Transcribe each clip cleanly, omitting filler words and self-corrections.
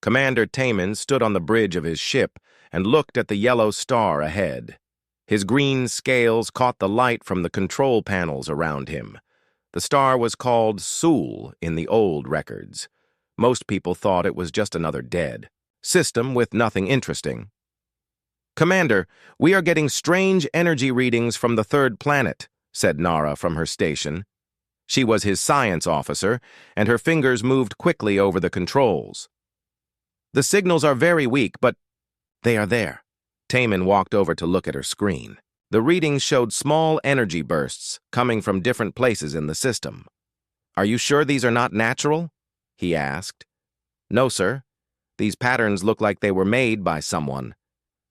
Commander Taman stood on the bridge of his ship and looked at the yellow star ahead. His green scales caught the light from the control panels around him. The star was called Sul in the old records. Most people thought it was just another dead system with nothing interesting. "Commander, we are getting strange energy readings from the third planet," said Nara from her station. She was his science officer, and her fingers moved quickly over the controls. "The signals are very weak, but they are there." Taman walked over to look at her screen. The readings showed small energy bursts coming from different places in the system. "Are you sure these are not natural?" he asked. "No, sir. These patterns look like they were made by someone.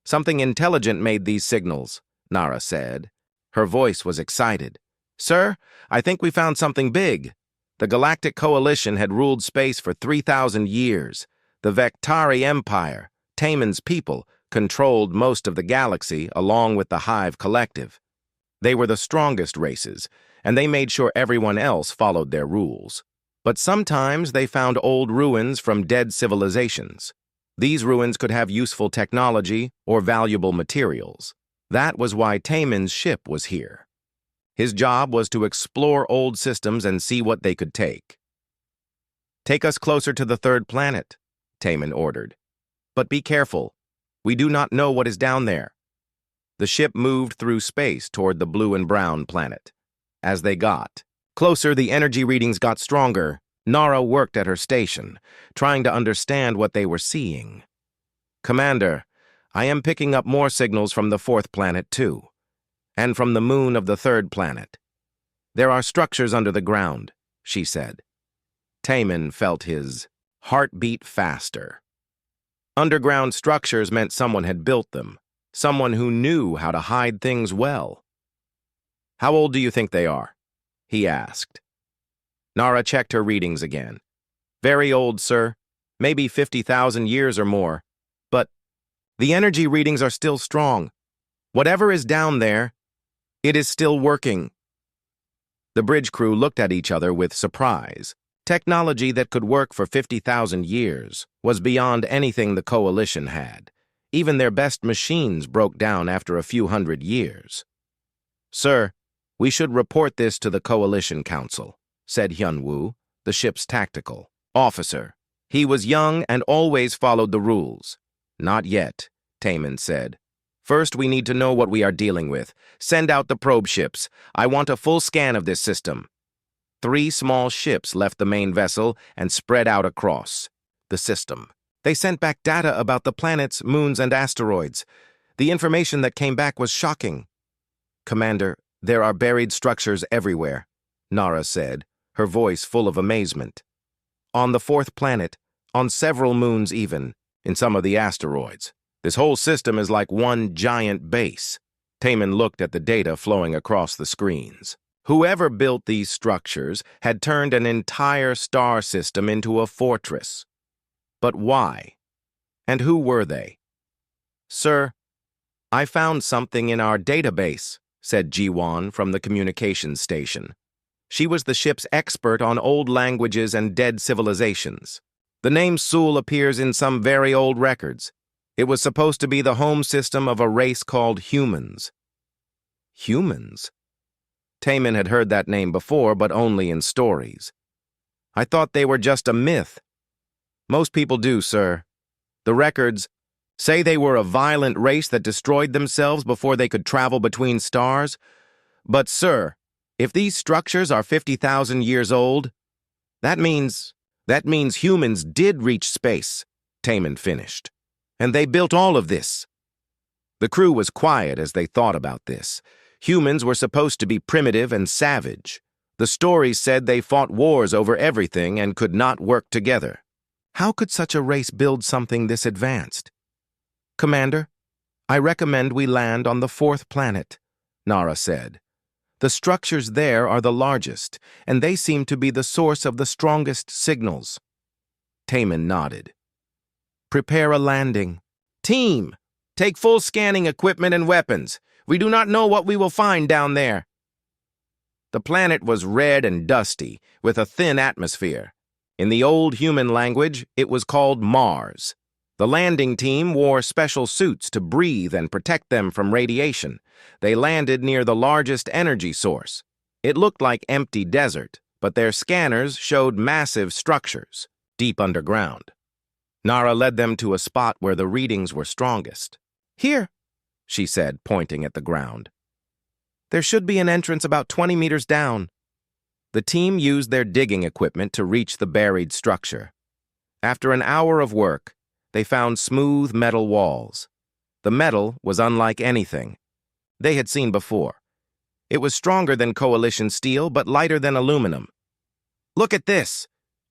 Something intelligent made these signals," Nara said. Her voice was excited. "Sir, I think we found something big. The Galactic Coalition had ruled space for 3,000 years. The Vectari Empire, Taman's people, controlled most of the galaxy along with the Hive Collective. They were the strongest races, and they made sure everyone else followed their rules. But sometimes they found old ruins from dead civilizations. These ruins could have useful technology or valuable materials. That was why Taman's ship was here. His job was to explore old systems and see what they could take. "Take us closer to the third planet," Taman ordered. "But be careful. We do not know what is down there." The ship moved through space toward the blue and brown planet. As they got closer, the energy readings got stronger. Nara worked at her station, trying to understand what they were seeing. "Commander, I am picking up more signals from the fourth planet, too, and from the moon of the third planet. There are structures under the ground," she said. Taman felt his heart beat faster. Underground structures meant someone had built them, someone who knew how to hide things well. "How old do you think they are?" he asked. Nara checked her readings again. "Very old, sir. Maybe 50,000 years or more. But the energy readings are still strong. Whatever is down there, it is still working." The bridge crew looked at each other with surprise. Technology that could work for 50,000 years was beyond anything the Coalition had. Even their best machines broke down after a few hundred years. "Sir, we should report this to the Coalition Council," said Hyun-woo, the ship's tactical officer. He was young and always followed the rules. "Not yet," Taman said. "First, we need to know what we are dealing with. Send out the probe ships. I want a full scan of this system." 3 small ships left the main vessel and spread out across the system. They sent back data about the planets, moons, and asteroids. The information that came back was shocking. "Commander, there are buried structures everywhere," Nara said, her voice full of amazement. "On the fourth planet, on several moons even, in some of the asteroids. This whole system is like one giant base." Taman looked at the data flowing across the screens. Whoever built these structures had turned an entire star system into a fortress. But why? And who were they? "Sir, I found something in our database," said Ji-won from the communications station. She was the ship's expert on old languages and dead civilizations. "The name Sul appears in some very old records. It was supposed to be the home system of a race called humans." Humans? Taman had heard that name before, but only in stories. "I thought they were just a myth." "Most people do, sir. The records say they were a violent race that destroyed themselves before they could travel between stars. But, sir, if these structures are 50,000 years old, that means humans did reach space," Taman finished. "And they built all of this." The crew was quiet as they thought about this. Humans were supposed to be primitive and savage. The stories said they fought wars over everything and could not work together. How could such a race build something this advanced? "Commander, I recommend we land on the fourth planet," Nara said. "The structures there are the largest, and they seem to be the source of the strongest signals." Taman nodded. "Prepare a landing. Team, take full scanning equipment and weapons. We do not know what we will find down there." The planet was red and dusty, with a thin atmosphere. In the old human language, it was called Mars. The landing team wore special suits to breathe and protect them from radiation. They landed near the largest energy source. It looked like empty desert, but their scanners showed massive structures, deep underground. Nara led them to a spot where the readings were strongest. "Here," she said, pointing at the ground. "There should be an entrance about 20 meters down." The team used their digging equipment to reach the buried structure. After an hour of work, they found smooth metal walls. The metal was unlike anything they had seen before. It was stronger than coalition steel, but lighter than aluminum. "Look at this,"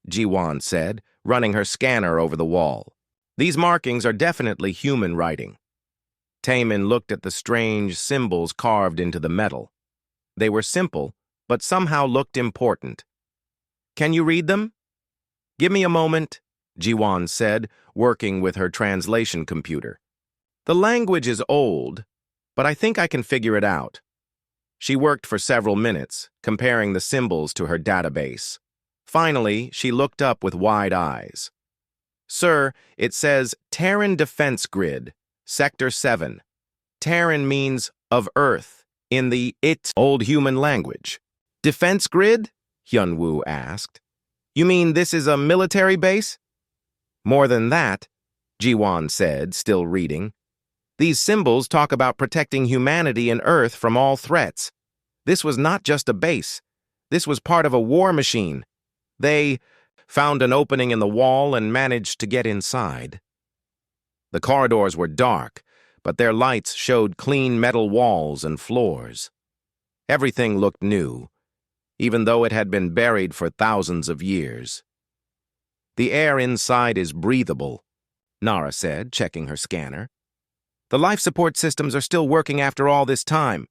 Jiwan said, running her scanner over the wall. "These markings are definitely human writing." Taemin looked at the strange symbols carved into the metal. They were simple, but somehow looked important. "Can you read them?" "Give me a moment," Jiwan said, working with her translation computer. "The language is old, but I think I can figure it out." She worked for several minutes, comparing the symbols to her database. Finally, she looked up with wide eyes. "Sir, it says Terran Defense Grid, Sector 7. Terran means of Earth in the old human language." "Defense grid?" Hyunwoo asked. "You mean this is a military base?" "More than that," Jiwan said, still reading. "These symbols talk about protecting humanity and Earth from all threats. This was not just a base. This was part of a war machine. They found an opening in the wall and managed to get inside." The corridors were dark, but their lights showed clean metal walls and floors. Everything looked new, even though it had been buried for thousands of years. "The air inside is breathable," Nara said, checking her scanner. "The life support systems are still working after all this time."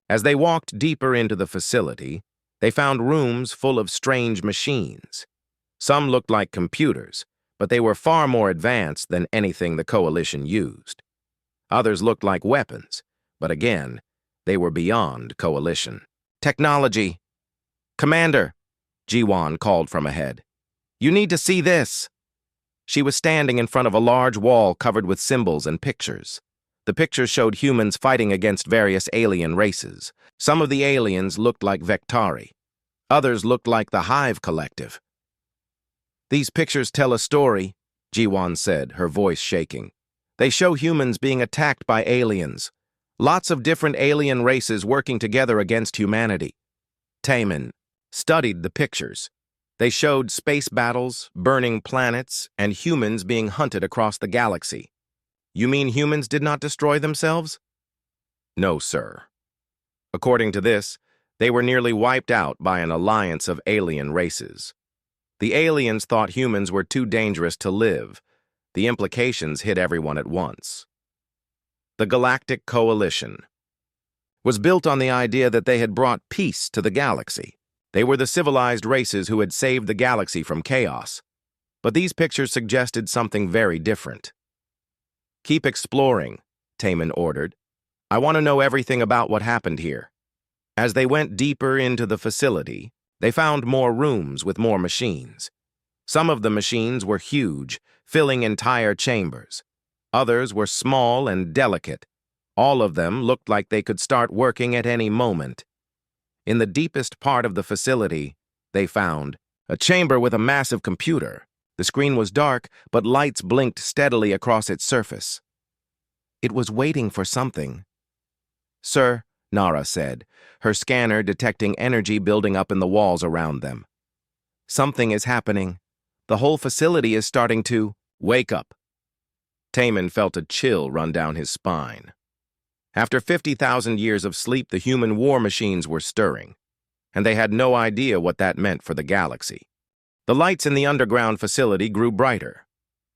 As they walked deeper into the facility, they found rooms full of strange machines. Some looked like computers, but they were far more advanced than anything the Coalition used. Others looked like weapons, but again, they were beyond Coalition. "Technology. Commander," Jiwan called from ahead. "You need to see this." She was standing in front of a large wall covered with symbols and pictures. The pictures showed humans fighting against various alien races. Some of the aliens looked like Vectari. Others looked like the Hive Collective. "These pictures tell a story," Jiwan said, her voice shaking. "They show humans being attacked by aliens. Lots of different alien races working together against humanity." Taemin studied the pictures. They showed space battles, burning planets, and humans being hunted across the galaxy. "You mean humans did not destroy themselves?" "No, sir. According to this, they were nearly wiped out by an alliance of alien races. The aliens thought humans were too dangerous to live. The implications hit everyone at once." The Galactic Coalition was built on the idea that they had brought peace to the galaxy. They were the civilized races who had saved the galaxy from chaos. But these pictures suggested something very different. "Keep exploring," Taemin ordered. "I want to know everything about what happened here." As they went deeper into the facility, they found more rooms with more machines. Some of the machines were huge, filling entire chambers. Others were small and delicate. All of them looked like they could start working at any moment. In the deepest part of the facility, they found a chamber with a massive computer. The screen was dark, but lights blinked steadily across its surface. It was waiting for something. "Sir," Nara said, her scanner detecting energy building up in the walls around them. "Something is happening. The whole facility is starting to wake up." Taemin felt a chill run down his spine. After 50,000 years of sleep, the human war machines were stirring, and they had no idea what that meant for the galaxy. The lights in the underground facility grew brighter.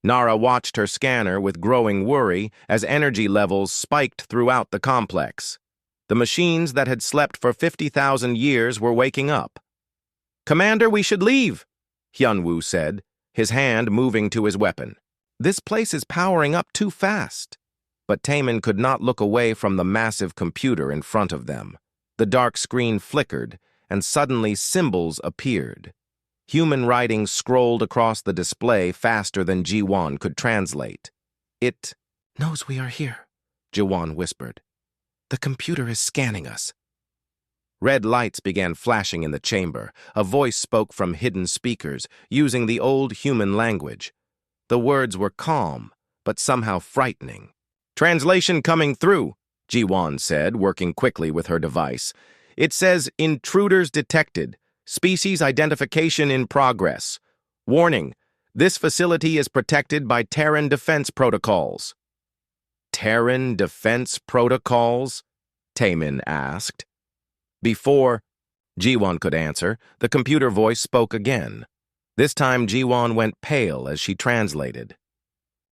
Nara watched her scanner with growing worry as energy levels spiked throughout the complex. The machines that had slept for 50,000 years were waking up. "Commander, we should leave," Hyunwoo said, his hand moving to his weapon. "This place is powering up too fast." But Taemin could not look away from the massive computer in front of them. The dark screen flickered, and suddenly symbols appeared. Human writing scrolled across the display faster than Ji-won could translate. "It knows we are here," Ji-won whispered. "The computer is scanning us." Red lights began flashing in the chamber. A voice spoke from hidden speakers, using the old human language. The words were calm, but somehow frightening. "Translation coming through," Ji-won said, working quickly with her device. "It says, 'Intruders detected. Species identification in progress. Warning, this facility is protected by Terran defense protocols.'" "Terran defense protocols?" Taemin asked. Before Ji-won could answer, the computer voice spoke again. This time Ji-won went pale as she translated.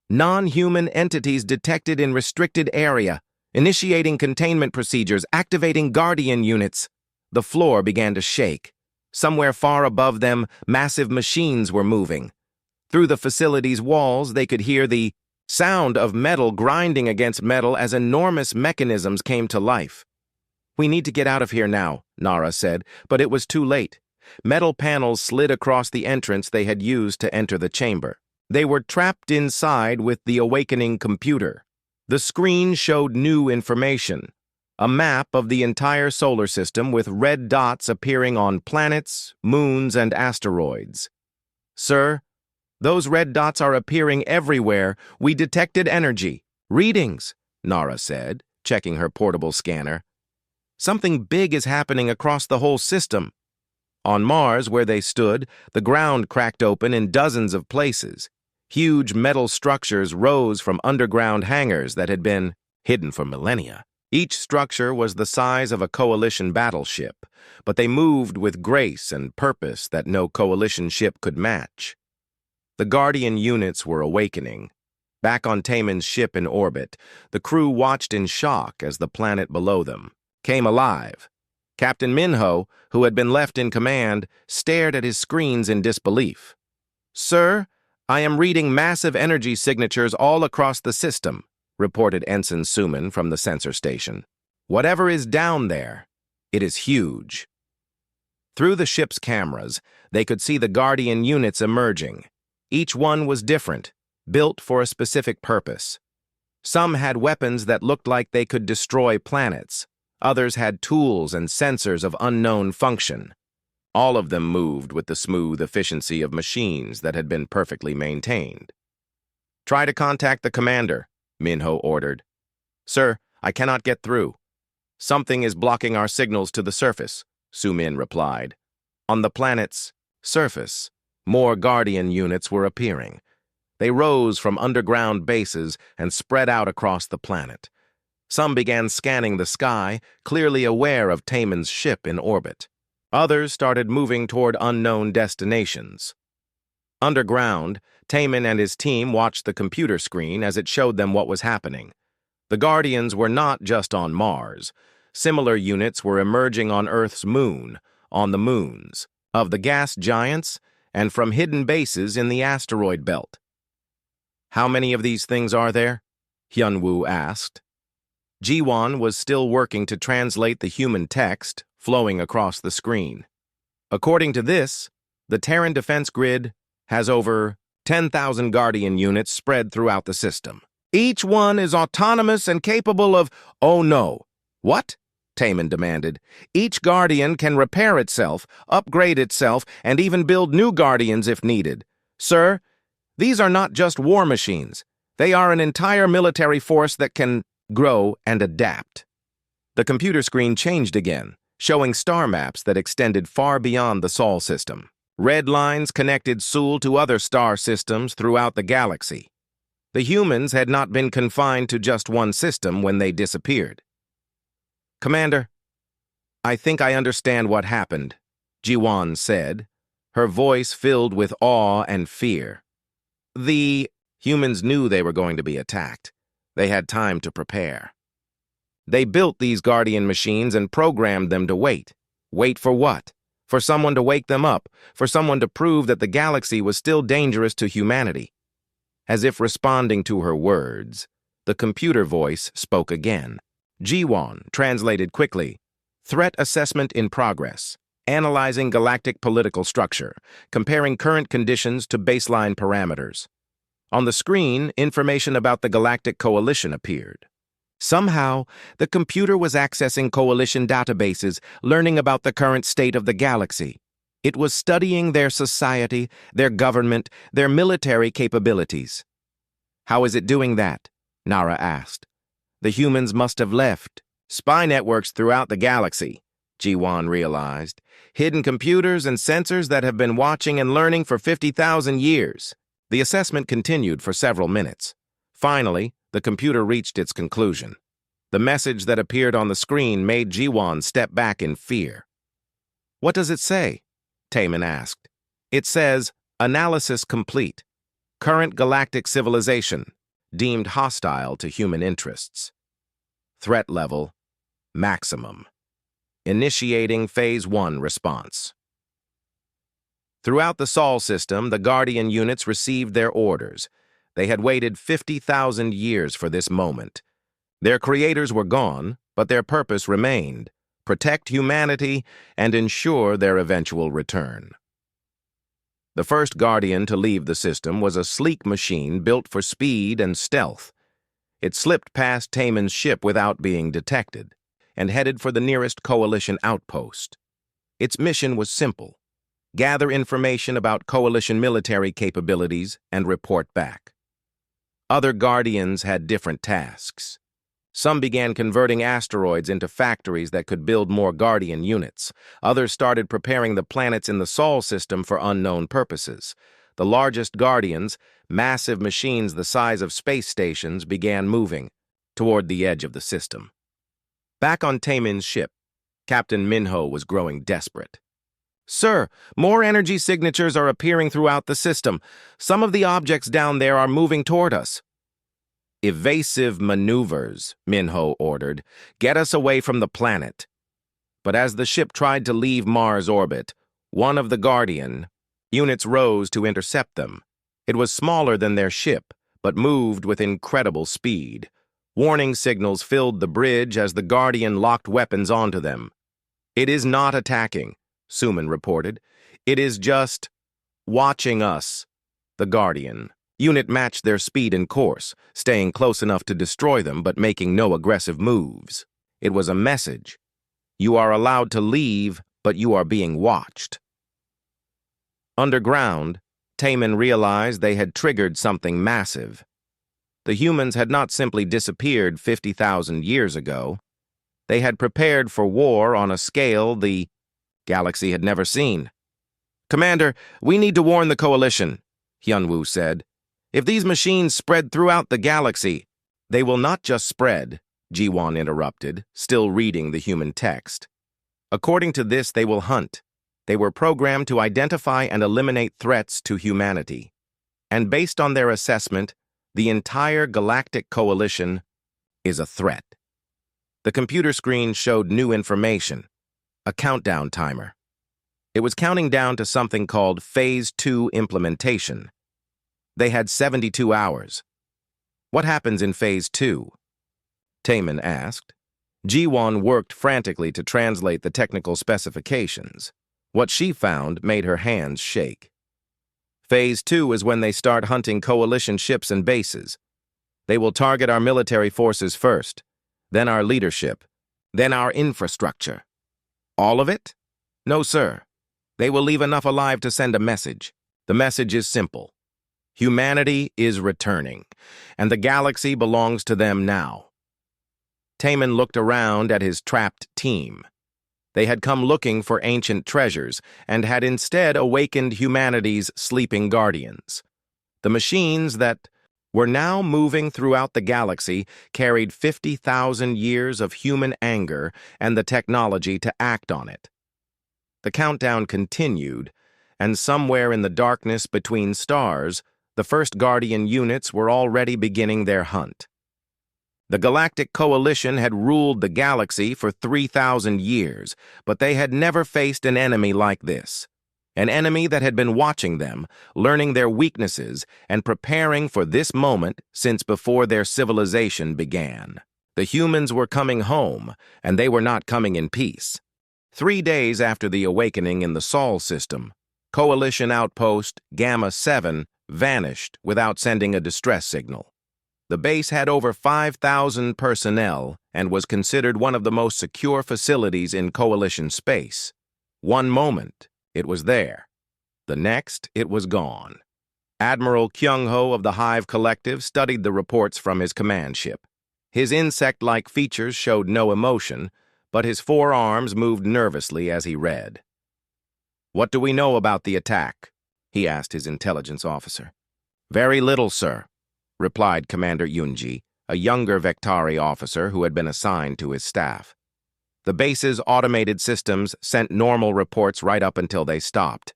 "Non-human entities detected in restricted area. Initiating containment procedures, activating Guardian units." The floor began to shake. Somewhere far above them, massive machines were moving. Through the facility's walls, they could hear the sound of metal grinding against metal as enormous mechanisms came to life. "We need to get out of here now," Nara said, but it was too late. Metal panels slid across the entrance they had used to enter the chamber. They were trapped inside with the awakening computer. The screen showed new information. A map of the entire solar system with red dots appearing on planets, moons, and asteroids. "Sir, those red dots are appearing everywhere. We detected energy." "Readings," Nara said, checking her portable scanner. "Something big is happening across the whole system." On Mars, where they stood, the ground cracked open in dozens of places. Huge metal structures rose from underground hangars that had been hidden for millennia. Each structure was the size of a coalition battleship, but they moved with grace and purpose that no coalition ship could match. The Guardian units were awakening. Back on Taemin's ship in orbit, the crew watched in shock as the planet below them came alive. Captain Minho, who had been left in command, stared at his screens in disbelief. "Sir, I am reading massive energy signatures all across the system," reported Ensign Suman from the sensor station. "Whatever is down there, it is huge." Through the ship's cameras, they could see the Guardian units emerging. Each one was different, built for a specific purpose. Some had weapons that looked like they could destroy planets. Others had tools and sensors of unknown function. All of them moved with the smooth efficiency of machines that had been perfectly maintained. "Try to contact the commander," Minho ordered. "Sir, I cannot get through." "Something is blocking our signals to the surface," Sumin replied. On the planet's surface, more Guardian units were appearing. They rose from underground bases and spread out across the planet. Some began scanning the sky, clearly aware of Taemin's ship in orbit. Others started moving toward unknown destinations. Underground, Taemin and his team watched the computer screen as it showed them what was happening. The Guardians were not just on Mars. Similar units were emerging on Earth's moon, on the moons, of the gas giants, and from hidden bases in the asteroid belt. "How many of these things are there?" Hyunwoo asked. Ji-won was still working to translate the human text flowing across the screen. "According to this, the Terran defense grid has over 10,000 Guardian units spread throughout the system. Each one is autonomous and capable of—" "Oh no." "What?" Taemin demanded. "Each Guardian can repair itself, upgrade itself, and even build new Guardians if needed. Sir, these are not just war machines. They are an entire military force that can grow and adapt." The computer screen changed again, showing star maps that extended far beyond the Sol system. Red lines connected Sol to other star systems throughout the galaxy. The humans had not been confined to just one system when they disappeared. "Commander, I think I understand what happened," Ji-won said, her voice filled with awe and fear. "The humans knew they were going to be attacked. They had time to prepare. They built these Guardian machines and programmed them to wait. Wait for what? For someone to wake them up, for someone to prove that the galaxy was still dangerous to humanity." As if responding to her words, the computer voice spoke again. Ji-won translated quickly. "Threat assessment in progress. analyzing galactic political structure, comparing current conditions to baseline parameters. On the screen, information about the Galactic Coalition appeared. Somehow, the computer was accessing Coalition databases, learning about the current state of the galaxy. It was studying their society, their government, their military capabilities. "How is it doing that?" Nara asked. "The humans must have left." "Spy networks throughout the galaxy," Ji-Wan realized. "Hidden computers and sensors that have been watching and learning for 50,000 years. The assessment continued for several minutes. Finally, the computer reached its conclusion. The message that appeared on the screen made Ji-Wan step back in fear. "What does it say?" Taman asked. "It says, analysis complete. Current galactic civilization, deemed hostile to human interests. Threat level, maximum. Initiating Phase 1 response." Throughout the Sol system, the Guardian units received their orders. They had waited 50,000 years for this moment. Their creators were gone, but their purpose remained: protect humanity and ensure their eventual return. The first Guardian to leave the system was a sleek machine built for speed and stealth. It slipped past Taman's ship without being detected and headed for the nearest Coalition outpost. Its mission was simple: gather information about Coalition military capabilities and report back. Other Guardians had different tasks. Some began converting asteroids into factories that could build more Guardian units. Others started preparing the planets in the Sol system for unknown purposes. The largest Guardians, massive machines the size of space stations, began moving toward the edge of the system. Back on Taman's ship, Captain Minho was growing desperate. "Sir, more energy signatures are appearing throughout the system. Some of the objects down there are moving toward us." "Evasive maneuvers," Minho ordered. "Get us away from the planet." But as the ship tried to leave Mars orbit, one of the Guardian units rose to intercept them. It was smaller than their ship, but moved with incredible speed. Warning signals filled the bridge as the Guardian locked weapons onto them. "It is not attacking," Suman reported. "It is just watching us." The Guardian unit matched their speed and course, staying close enough to destroy them but making no aggressive moves. It was a message: you are allowed to leave, but you are being watched. Underground, Taman realized they had triggered something massive. The humans had not simply disappeared 50,000 years ago. They had prepared for war on a scale the galaxy had never seen. "Commander, we need to warn the Coalition," Hyunwoo said. "If these machines spread throughout the galaxy—" "They will not just spread," Ji-Wan interrupted, still reading the human text. "According to this, they will hunt. They were programmed to identify and eliminate threats to humanity. And based on their assessment, the entire Galactic Coalition is a threat." The computer screen showed new information: a countdown timer. It was counting down to something called Phase 2 implementation. They had 72 hours. "What happens in Phase 2? Taman asked. Ji-Wan worked frantically to translate the technical specifications. What she found made her hands shake. "Phase 2 is when they start hunting Coalition ships and bases. They will target our military forces first, then our leadership, then our infrastructure." "All of it?" "No, sir. They will leave enough alive to send a message. The message is simple: humanity is returning, and the galaxy belongs to them now." Taman looked around at his trapped team. They had come looking for ancient treasures and had instead awakened humanity's sleeping guardians. The machines that were now moving throughout the galaxy carried 50,000 years of human anger and the technology to act on it. The countdown continued, and somewhere in the darkness between stars, the first Guardian units were already beginning their hunt. The Galactic Coalition had ruled the galaxy for 3,000 years, but they had never faced an enemy like this. An enemy that had been watching them, learning their weaknesses, and preparing for this moment since before their civilization began. The humans were coming home, and they were not coming in peace. 3 days after the awakening in the Sol system, Coalition Outpost Gamma 7 vanished without sending a distress signal. The base had over 5,000 personnel and was considered one of the most secure facilities in Coalition space. One moment, it was there. The next, it was gone. Admiral Kyung-ho of the Hive Collective studied the reports from his command ship. His insect-like features showed no emotion, but his forearms moved nervously as he read. "What do we know about the attack?" he asked his intelligence officer. "Very little, sir," replied Commander Yunji, a younger Vectari officer who had been assigned to his staff. The base's automated systems sent normal reports right up until they stopped.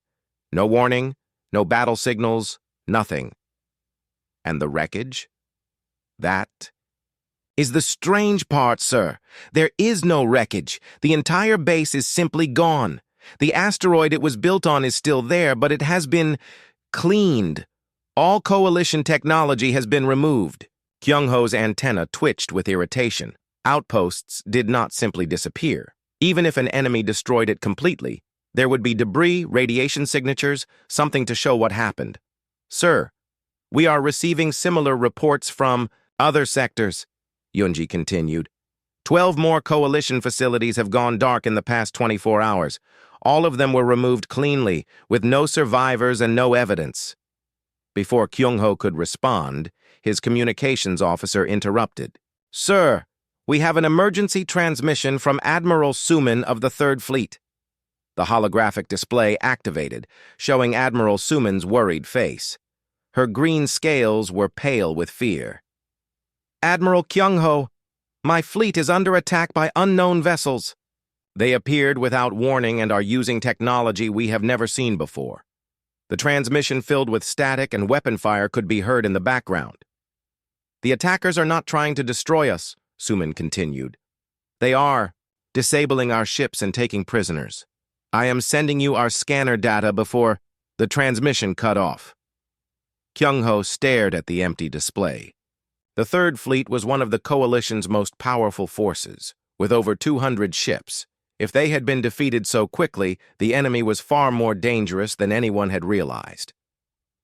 No warning, no battle signals, nothing. And the wreckage? That is the strange part, sir. There is no wreckage. The entire base is simply gone. The asteroid it was built on is still there, but it has been cleaned. All Coalition technology has been removed. Kyung-ho's antenna twitched with irritation. Outposts did not simply disappear. Even if an enemy destroyed it completely, there would be debris, radiation signatures, something to show what happened. "Sir, we are receiving similar reports from other sectors," Yunji continued. 12 more Coalition facilities have gone dark in the past 24 hours. All of them were removed cleanly, with no survivors and no evidence. Before Kyung-ho could respond, his communications officer interrupted. "Sir, we have an emergency transmission from Admiral Suman of the Third Fleet." The holographic display activated, showing Admiral Suman's worried face. Her green scales were pale with fear. "Admiral Kyung-ho, my fleet is under attack by unknown vessels. They appeared without warning and are using technology we have never seen before." The transmission filled with static and weapon fire could be heard in the background. "The attackers are not trying to destroy us," Suman continued. "They are disabling our ships and taking prisoners. I am sending you our scanner data before the transmission cut off." Kyung-ho stared at the empty display. The Third Fleet was one of the Coalition's most powerful forces, with over 200 ships. If they had been defeated so quickly, the enemy was far more dangerous than anyone had realized.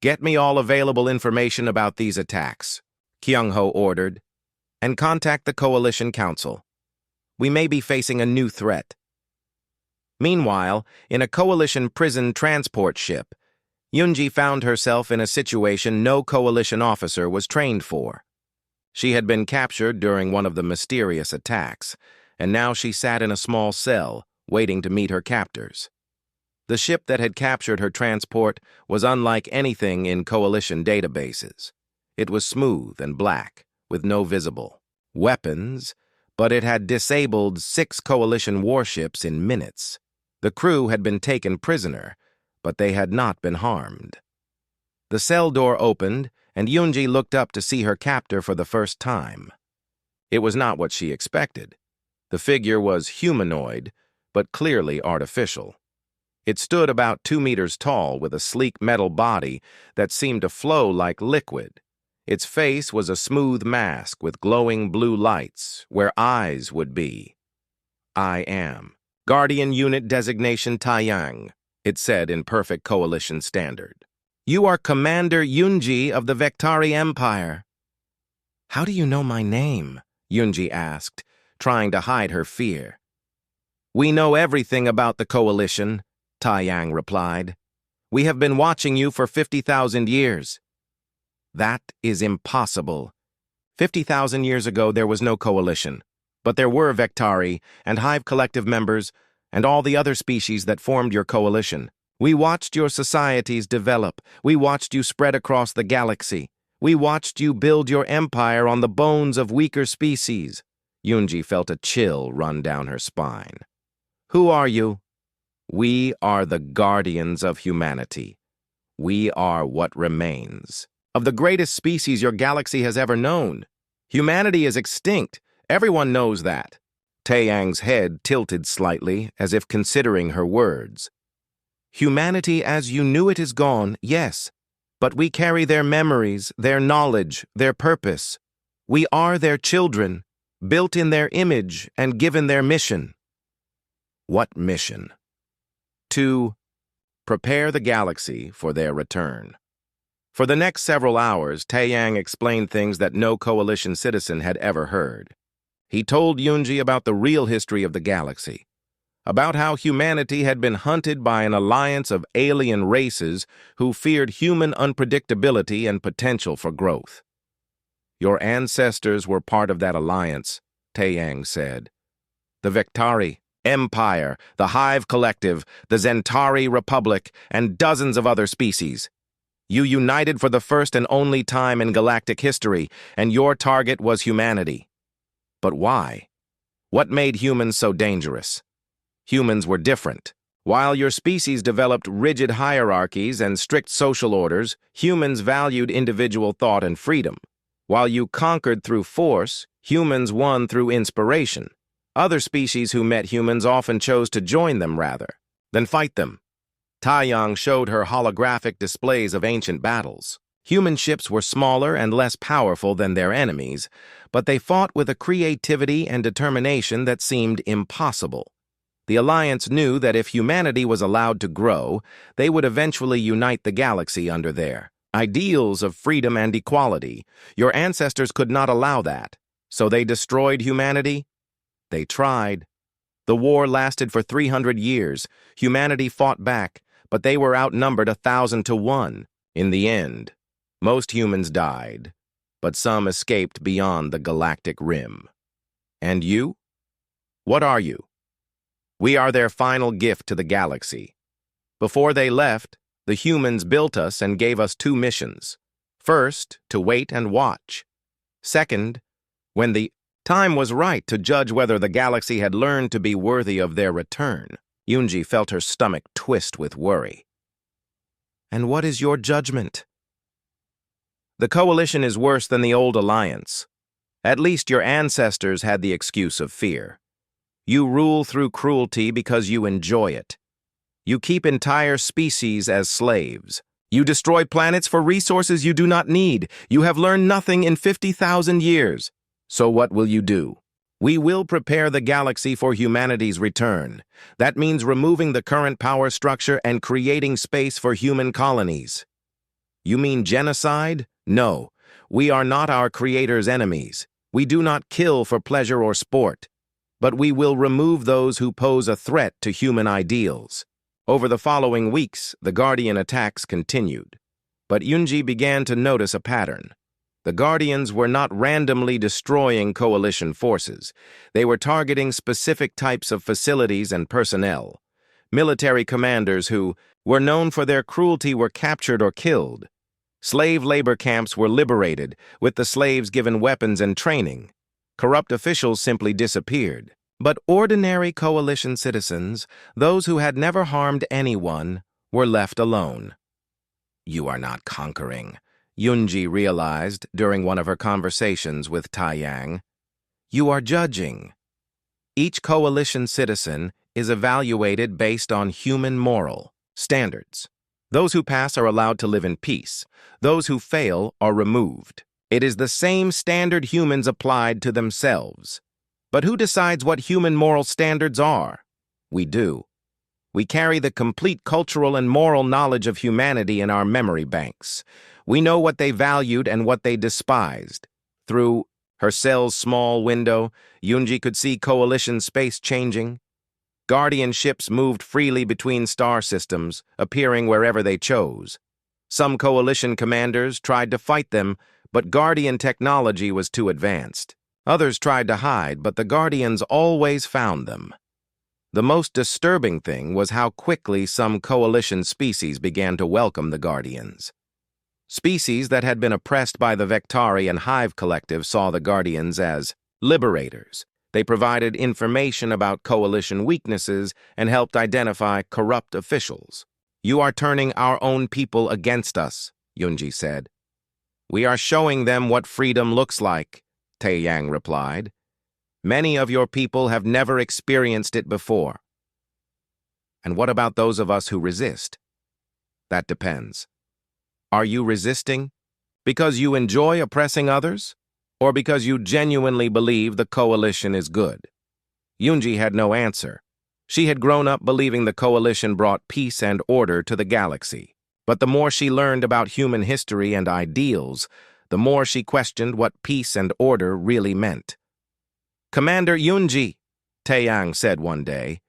"Get me all available information about these attacks," Kyung-ho ordered, "and contact the Coalition Council. We may be facing a new threat." Meanwhile, in a Coalition prison transport ship, Yunji found herself in a situation no Coalition officer was trained for. She had been captured during one of the mysterious attacks, and now she sat in a small cell, waiting to meet her captors. The ship that had captured her transport was unlike anything in Coalition databases. It was smooth and black, with no visible weapons, but it had disabled 6 Coalition warships in minutes. The crew had been taken prisoner, but they had not been harmed. The cell door opened, and Yunji looked up to see her captor for the first time. It was not what she expected. The figure was humanoid, but clearly artificial. It stood about 2 meters tall with a sleek metal body that seemed to flow like liquid. Its face was a smooth mask with glowing blue lights where eyes would be. "I am Guardian Unit Designation Taiyang," it said in perfect Coalition standard. "You are Commander Yunji of the Vectari Empire." "How do you know my name?" Yunji asked, trying to hide her fear. "We know everything about the Coalition," Taiyang replied. "We have been watching you for 50,000 years. "That is impossible. 50,000 years ago there was no Coalition, but there were Vectari and Hive Collective members and all the other species that formed your Coalition. We watched your societies develop. We watched you spread across the galaxy. We watched you build your empire on the bones of weaker species." Yunji felt a chill run down her spine. "Who are you?" "We are the guardians of humanity. We are what remains of the greatest species your galaxy has ever known. Humanity is extinct. Everyone knows that." Taeyang's head tilted slightly, as if considering her words. "Humanity as you knew it is gone, yes, but we carry their memories, their knowledge, their purpose. We are their children, built in their image and given their mission." What mission? 2. Prepare the galaxy for their return. For the next several hours, Taeyang explained things that no Coalition citizen had ever heard. He told Yunji about the real history of the galaxy, about how humanity had been hunted by an alliance of alien races who feared human unpredictability and potential for growth. Your ancestors were part of that alliance, Taeyang said. The Vectari, Empire, the Hive Collective, the Zentari Republic, and dozens of other species. You united for the first and only time in galactic history, and your target was humanity. But why? What made humans so dangerous? Humans were different. While your species developed rigid hierarchies and strict social orders, humans valued individual thought and freedom. While you conquered through force, humans won through inspiration. Other species who met humans often chose to join them rather than fight them. Taeyang showed her holographic displays of ancient battles. Human ships were smaller and less powerful than their enemies, but they fought with a creativity and determination that seemed impossible. The Alliance knew that if humanity was allowed to grow, they would eventually unite the galaxy under their ideals of freedom and equality. Your ancestors could not allow that, so they destroyed humanity. They tried. The war lasted for 300 years. Humanity fought back, but they were outnumbered 1,000 to 1. In the end, most humans died, but some escaped beyond the galactic rim. And you? What are you? We are their final gift to the galaxy. Before they left, the humans built us and gave us 2 missions. First, to wait and watch. Second, when the time was right, to judge whether the galaxy had learned to be worthy of their return. Yunji felt her stomach twist with worry. And what is your judgment? The Coalition is worse than the old Alliance. At least your ancestors had the excuse of fear. You rule through cruelty because you enjoy it. You keep entire species as slaves. You destroy planets for resources you do not need. You have learned nothing in 50,000 years. So what will you do? We will prepare the galaxy for humanity's return. That means removing the current power structure and creating space for human colonies. You mean genocide? No. We are not our creator's enemies. We do not kill for pleasure or sport. But we will remove those who pose a threat to human ideals. Over the following weeks, the Guardian attacks continued. But Yunji began to notice a pattern. The Guardians were not randomly destroying Coalition forces. They were targeting specific types of facilities and personnel. Military commanders who were known for their cruelty were captured or killed. Slave labor camps were liberated, with the slaves given weapons and training. Corrupt officials simply disappeared. But ordinary Coalition citizens, those who had never harmed anyone, were left alone. You are not conquering, Yunji realized during one of her conversations with Taeyang. You are judging. Each Coalition citizen is evaluated based on human moral standards. Those who pass are allowed to live in peace. Those who fail are removed. It is the same standard humans applied to themselves. But who decides what human moral standards are? We do. We carry the complete cultural and moral knowledge of humanity in our memory banks. We know what they valued and what they despised. Through her cell's small window, Yunji could see Coalition space changing. Guardian ships moved freely between star systems, appearing wherever they chose. Some Coalition commanders tried to fight them, but Guardian technology was too advanced. Others tried to hide, but the Guardians always found them. The most disturbing thing was how quickly some Coalition species began to welcome the Guardians. Species that had been oppressed by the Vectari and Hive Collective saw the Guardians as liberators. They provided information about Coalition weaknesses and helped identify corrupt officials. You are turning our own people against us, Yunji said. We are showing them what freedom looks like, Taeyang replied. Many of your people have never experienced it before. And what about those of us who resist? That depends. Are you resisting because you enjoy oppressing others, or because you genuinely believe the Coalition is good? Yunji had no answer. She had grown up believing the coalition brought peace and order to the galaxy. But the more she learned about human history and ideals, the more she questioned what peace and order really meant. "Commander Yunji," Taeyang said one day,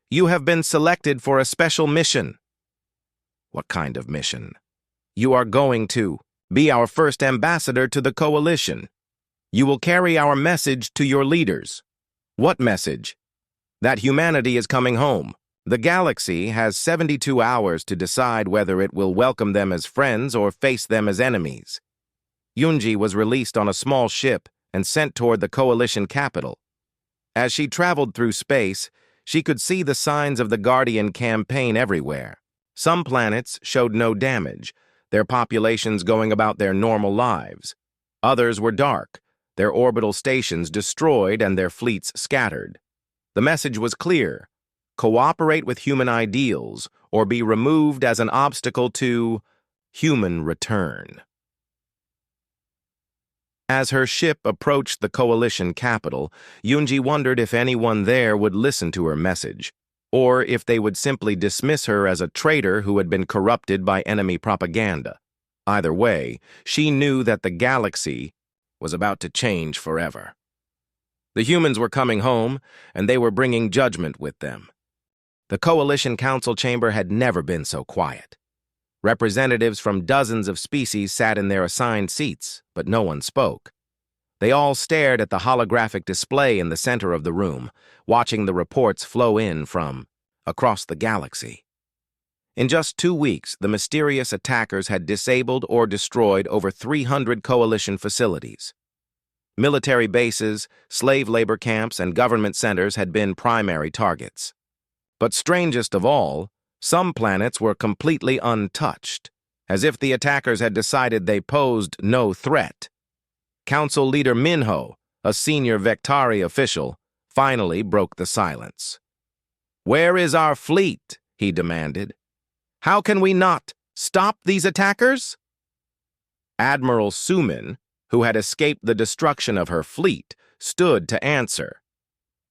"you have been selected for a special mission." "What kind of mission?" "You are going to be our first ambassador to the coalition. You will carry our message to your leaders." "What message?" "That humanity is coming home. The galaxy has 72 hours to decide whether it will welcome them as friends or face them as enemies." Yunji was released on a small ship and sent toward the coalition capital. As she traveled through space, she could see the signs of the Guardian campaign everywhere. Some planets showed no damage, their populations going about their normal lives. Others were dark, their orbital stations destroyed and their fleets scattered. The message was clear: cooperate with human ideals or be removed as an obstacle to human return. As her ship approached the coalition capital, Yunji wondered if anyone there would listen to her message, or if they would simply dismiss her as a traitor who had been corrupted by enemy propaganda. Either way, she knew that the galaxy was about to change forever. The humans were coming home, and they were bringing judgment with them. The Coalition Council chamber had never been so quiet. Representatives from dozens of species sat in their assigned seats, but no one spoke. They all stared at the holographic display in the center of the room, watching the reports flow in from across the galaxy. In just 2 weeks, the mysterious attackers had disabled or destroyed over 300 coalition facilities. Military bases, slave labor camps, and government centers had been primary targets. But strangest of all, some planets were completely untouched, as if the attackers had decided they posed no threat. Council leader Minho, a senior Vectari official, finally broke the silence. "Where is our fleet?" he demanded. "How can we not stop these attackers?" Admiral Sumin, who had escaped the destruction of her fleet, stood to answer.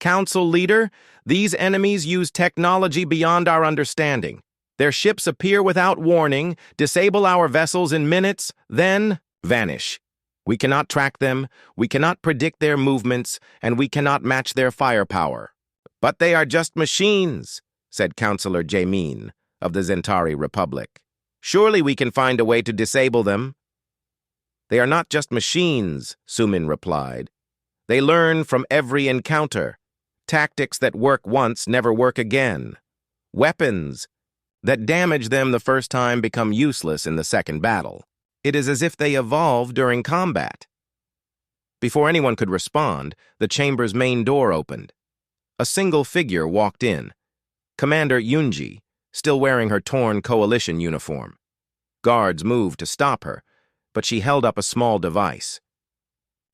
"Council leader, these enemies use technology beyond our understanding. Their ships appear without warning, disable our vessels in minutes, then vanish. We cannot track them, we cannot predict their movements, and we cannot match their firepower." "But they are just machines," said Councillor Jamin of the Zentari Republic. "Surely we can find a way to disable them." "They are not just machines," Sumin replied. "They learn from every encounter. Tactics that work once never work again. Weapons that damage them the first time become useless in the second battle. It is as if they evolve during combat." Before anyone could respond, the chamber's main door opened. A single figure walked in, Commander Yunji, still wearing her torn coalition uniform. Guards moved to stop her, but she held up a small device.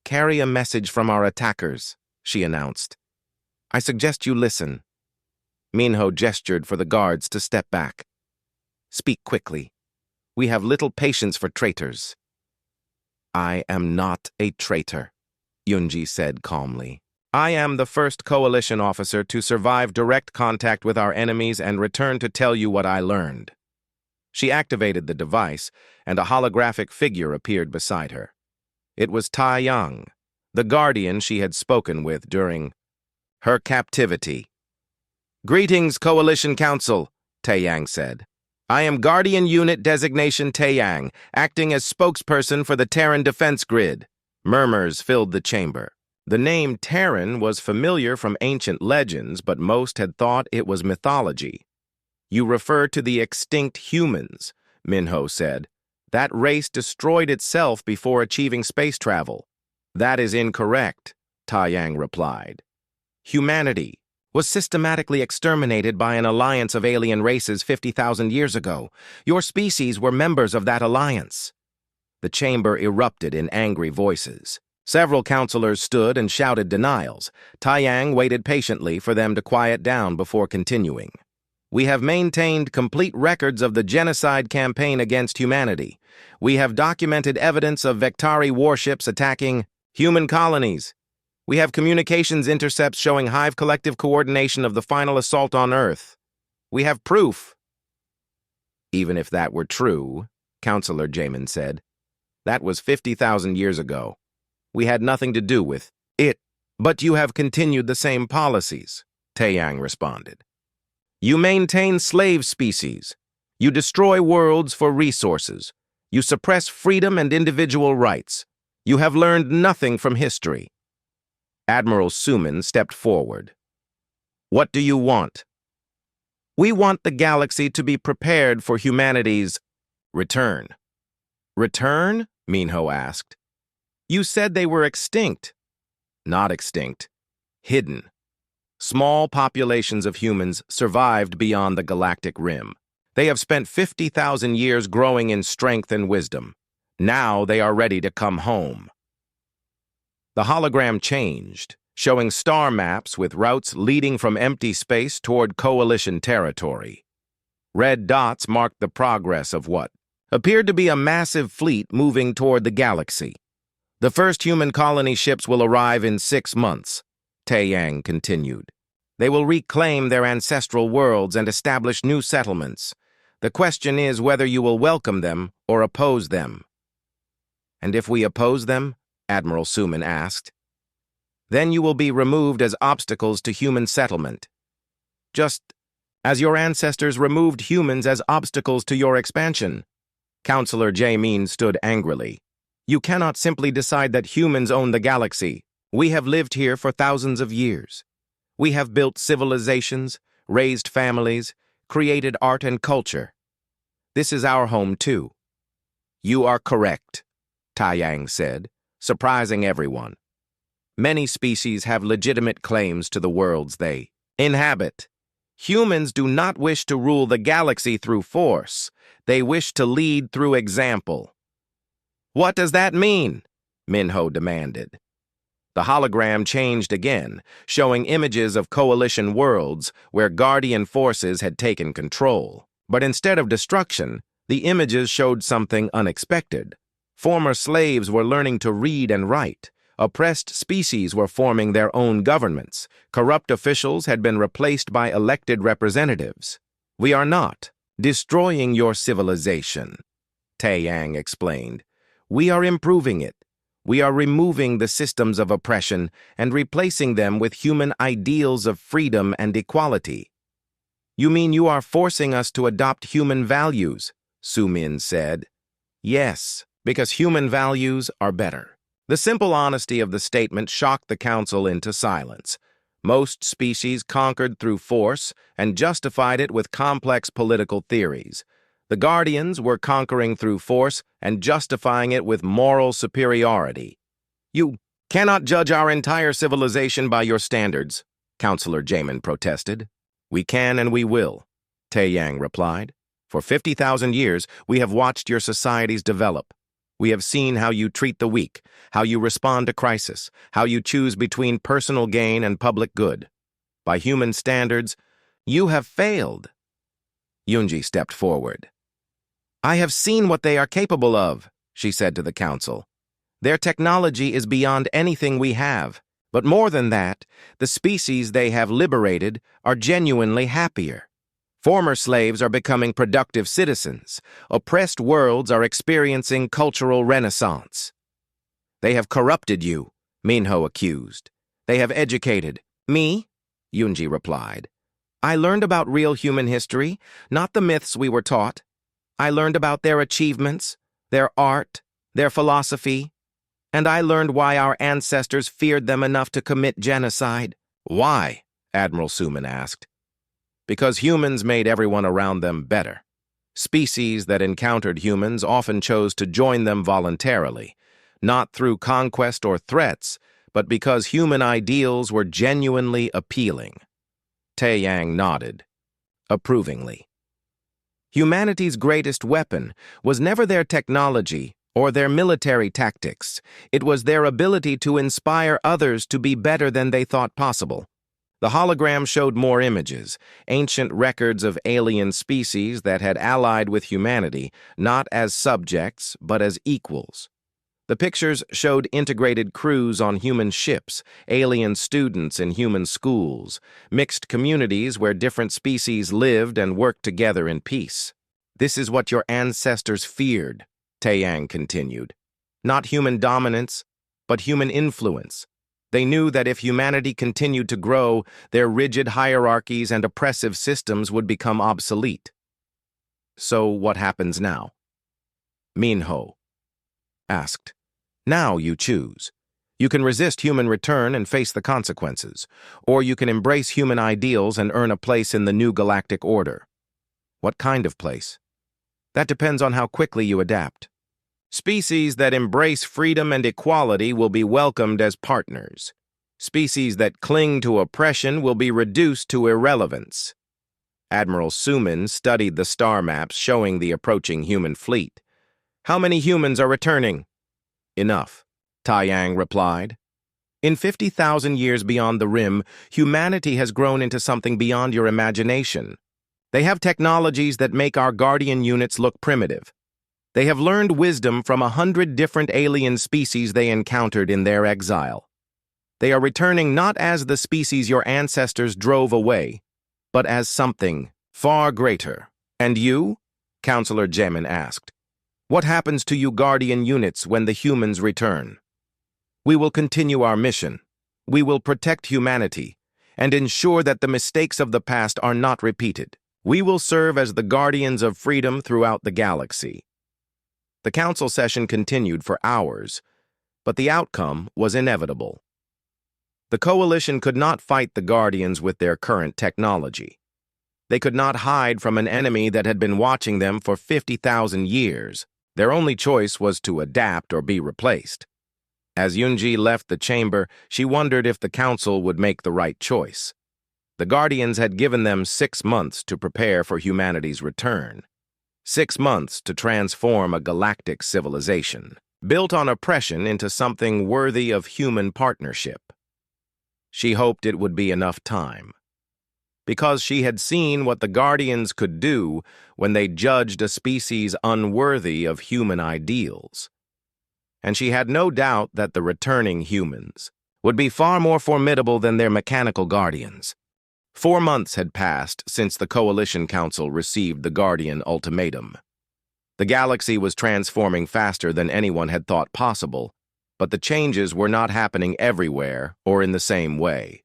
"Carry a message from our attackers," she announced. "I suggest you listen." Minho gestured for the guards to step back. "Speak quickly. We have little patience for traitors." "I am not a traitor," Yunji said calmly. "I am the first coalition officer to survive direct contact with our enemies and return to tell you what I learned." She activated the device, and a holographic figure appeared beside her. It was Taeyang, the guardian she had spoken with during her captivity. "Greetings, Coalition Council," Taeyang said. "I am Guardian Unit Designation Taeyang, acting as spokesperson for the Terran Defense Grid." Murmurs filled the chamber. The name Terran was familiar from ancient legends, but most had thought it was mythology. "You refer to the extinct humans," Minho said. "That race destroyed itself before achieving space travel." "That is incorrect," Taeyang replied. "Humanity was systematically exterminated by an alliance of alien races 50,000 years ago. Your species were members of that alliance." The chamber erupted in angry voices. Several counselors stood and shouted denials. Taeyang waited patiently for them to quiet down before continuing. "We have maintained complete records of the genocide campaign against humanity. We have documented evidence of Vectari warships attacking human colonies. We have communications intercepts showing Hive collective coordination of the final assault on Earth. We have proof. Even if that were true, Counselor Jamin said, that was 50,000 years ago. We had nothing to do with it. But you have continued the same policies, Taeyang responded. You maintain slave species. You destroy worlds for resources. You suppress freedom and individual rights. You have learned nothing from history. Admiral Suman stepped forward. What do you want? We want the galaxy to be prepared for humanity's return. Return? Minho asked. You said they were extinct. Not extinct. Hidden. Small populations of humans survived beyond the galactic rim. They have spent 50,000 years growing in strength and wisdom. Now they are ready to come home. The hologram changed, showing star maps with routes leading from empty space toward coalition territory. Red dots marked the progress of what appeared to be a massive fleet moving toward the galaxy. The first human colony ships will arrive in 6 months, Taeyang continued. They will reclaim their ancestral worlds and establish new settlements. The question is whether you will welcome them or oppose them. And if we oppose them, Admiral Suman asked, then you will be removed as obstacles to human settlement. Just as your ancestors removed humans as obstacles to your expansion. Counselor Jamin stood angrily. You cannot simply decide that humans own the galaxy. We have lived here for thousands of years. We have built civilizations, raised families, created art and culture. This is our home too. You are correct, Taeyang said, surprising everyone. Many species have legitimate claims to the worlds they inhabit. Humans do not wish to rule the galaxy through force. They wish to lead through example. What does that mean? Minho demanded. The hologram changed again, showing images of coalition worlds where Guardian forces had taken control. But instead of destruction, the images showed something unexpected. Former slaves were learning to read and write. Oppressed species were forming their own governments. Corrupt officials had been replaced by elected representatives. We are not destroying your civilization, Taeyang explained. We are improving it. We are removing the systems of oppression and replacing them with human ideals of freedom and equality. You mean you are forcing us to adopt human values? Sumin said. Yes, because human values are better. The simple honesty of the statement shocked the council into silence. Most species conquered through force and justified it with complex political theories. The Guardians were conquering through force and justifying it with moral superiority. You cannot judge our entire civilization by your standards, Counselor Jamin protested. We can and we will, Taeyang replied. For 50,000 years, we have watched your societies develop. We have seen how you treat the weak, how you respond to crisis, how you choose between personal gain and public good. By human standards, you have failed. Yunji stepped forward. I have seen what they are capable of, she said to the council. Their technology is beyond anything we have. But more than that, the species they have liberated are genuinely happier. Former slaves are becoming productive citizens. Oppressed worlds are experiencing cultural renaissance. They have corrupted you, Minho accused. They have educated. Me? Yunji replied. I learned about real human history, not the myths we were taught. I learned about their achievements, their art, their philosophy, and I learned why our ancestors feared them enough to commit genocide. Why? Admiral Suman asked. Because humans made everyone around them better. Species that encountered humans often chose to join them voluntarily, not through conquest or threats, but because human ideals were genuinely appealing. Taeyang nodded, approvingly. Humanity's greatest weapon was never their technology or their military tactics. It was their ability to inspire others to be better than they thought possible. The hologram showed more images, ancient records of alien species that had allied with humanity, not as subjects, but as equals. The pictures showed integrated crews on human ships, alien students in human schools, mixed communities where different species lived and worked together in peace. This is what your ancestors feared, Taeyang continued. Not human dominance, but human influence. They knew that if humanity continued to grow, their rigid hierarchies and oppressive systems would become obsolete. So what happens now? Minho asked. Now you choose. You can resist human return and face the consequences, or you can embrace human ideals and earn a place in the new galactic order. What kind of place? That depends on how quickly you adapt. Species that embrace freedom and equality will be welcomed as partners. Species that cling to oppression will be reduced to irrelevance. Admiral Suman studied the star maps showing the approaching human fleet. How many humans are returning? Enough, Taeyang replied. In 50,000 years beyond the rim, humanity has grown into something beyond your imagination. They have technologies that make our guardian units look primitive. They have learned wisdom from 100 different alien species they encountered in their exile. They are returning not as the species your ancestors drove away, but as something far greater. And you? Counselor Jemin asked. What happens to you guardian units when the humans return? We will continue our mission. We will protect humanity and ensure that the mistakes of the past are not repeated. We will serve as the guardians of freedom throughout the galaxy. The council session continued for hours, but the outcome was inevitable. The coalition could not fight the Guardians with their current technology. They could not hide from an enemy that had been watching them for 50,000 years. Their only choice was to adapt or be replaced. As Yunji left the chamber, she wondered if the council would make the right choice. The Guardians had given them 6 months to prepare for humanity's return. 6 months to transform a galactic civilization, built on oppression into something worthy of human partnership. She hoped it would be enough time, because she had seen what the Guardians could do when they judged a species unworthy of human ideals. And she had no doubt that the returning humans would be far more formidable than their mechanical guardians. 4 months had passed since the Coalition Council received the Guardian ultimatum. The galaxy was transforming faster than anyone had thought possible, but the changes were not happening everywhere or in the same way.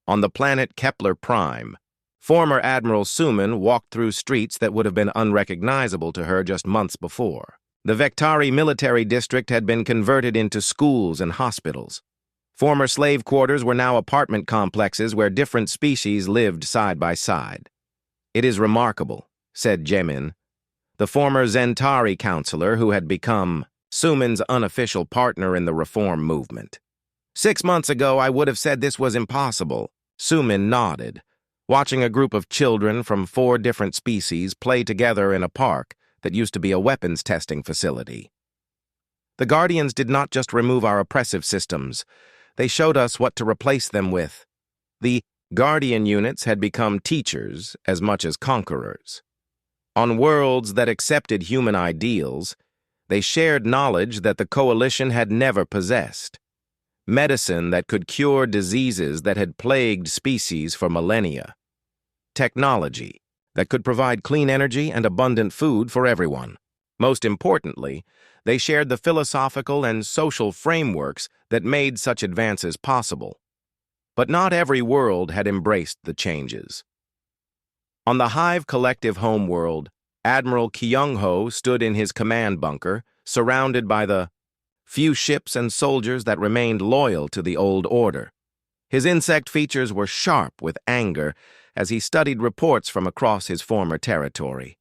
On the planet Kepler Prime, former Admiral Suman walked through streets that would have been unrecognizable to her just months before. The Vectari military district had been converted into schools and hospitals. Former slave quarters were now apartment complexes where different species lived side by side. It is remarkable, said Jemin, the former Zentari counselor who had become Suman's unofficial partner in the reform movement. 6 months ago, I would have said this was impossible. Suman nodded, watching a group of children from 4 different species play together in a park that used to be a weapons testing facility. The Guardians did not just remove our oppressive systems. They showed us what to replace them with. The Guardian units had become teachers as much as conquerors. On worlds that accepted human ideals, they shared knowledge that the Coalition had never possessed. Medicine that could cure diseases that had plagued species for millennia. Technology that could provide clean energy and abundant food for everyone. Most importantly, they shared the philosophical and social frameworks that made such advances possible. But not every world had embraced the changes. On the Hive Collective homeworld, Admiral Kyung-ho stood in his command bunker, surrounded by the few ships and soldiers that remained loyal to the old order. His insect features were sharp with anger as he studied reports from across his former territory.